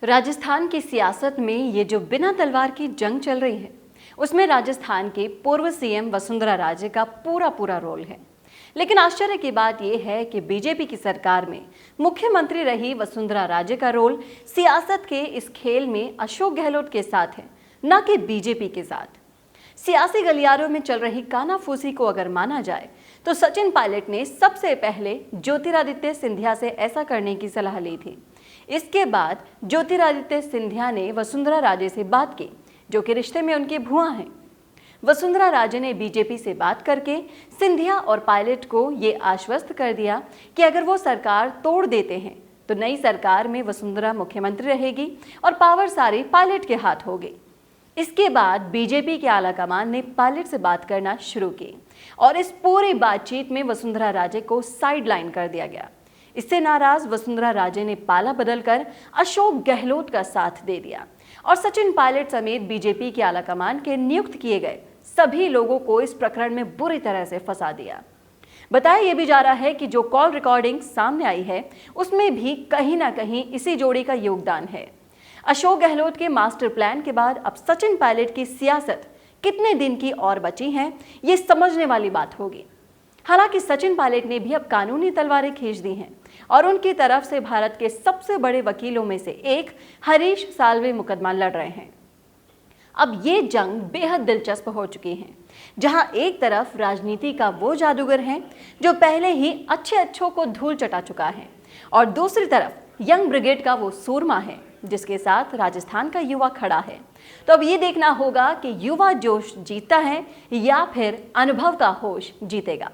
राजस्थान की सियासत में ये जो बिना तलवार की जंग चल रही है, उसमें राजस्थान के पूर्व सीएम वसुंधरा राजे का पूरा रोल है। लेकिन आश्चर्य की बात यह है कि बीजेपी की सरकार में मुख्यमंत्री रही वसुंधरा राजे का रोल सियासत के इस खेल में अशोक गहलोत के साथ है, न कि बीजेपी के साथ। सियासी गलियारों में चल रही कानाफूसी को अगर माना जाए तो सचिन पायलट ने सबसे पहले ज्योतिरादित्य सिंधिया से ऐसा करने की सलाह ली थी। इसके बाद ज्योतिरादित्य सिंधिया ने वसुंधरा राजे से बात की, जो कि रिश्ते में उनकी भुआ हैं। वसुंधरा राजे ने बीजेपी से बात करके सिंधिया और पायलट को ये आश्वस्त कर दिया कि अगर वो सरकार तोड़ देते हैं तो नई सरकार में वसुंधरा मुख्यमंत्री रहेगी और पावर सारी पायलट के हाथ होगी। इसके बाद बीजेपी के आलाकमान ने पायलट से बात करना शुरू की और इस पूरी बातचीत में वसुंधरा राजे को साइडलाइन कर दिया गया। इससे नाराज वसुंधरा राजे ने पाला बदलकर अशोक गहलोत का साथ दे दिया और सचिन पायलट समेत बीजेपी के आलाकमान के नियुक्त किए गए सभी लोगों को इस प्रकरण में बुरी तरह से फंसा दिया। बताया यह भी जा रहा है कि जो कॉल रिकॉर्डिंग सामने आई है उसमें भी कहीं ना कहीं इसी जोड़ी का योगदान है। अशोक गहलोत के मास्टर प्लान के बाद अब सचिन पायलट की सियासत कितने दिन की और बची है, ये समझने वाली बात होगी। हालांकि सचिन पायलट ने भी अब कानूनी तलवारें खींच दी हैं और उनकी तरफ से भारत के सबसे बड़े वकीलों में से एक हरीश साल्वे मुकदमा लड़ रहे हैं। अब ये जंग बेहद दिलचस्प हो चुकी है, जहां एक तरफ राजनीति का वो जादूगर है जो पहले ही अच्छों को धूल चटा चुका है और दूसरी तरफ यंग ब्रिगेड का वो सूरमा है जिसके साथ राजस्थान का युवा खड़ा है। तो अब ये देखना होगा कि युवा जोश जीतता है या फिर अनुभव का होश जीतेगा।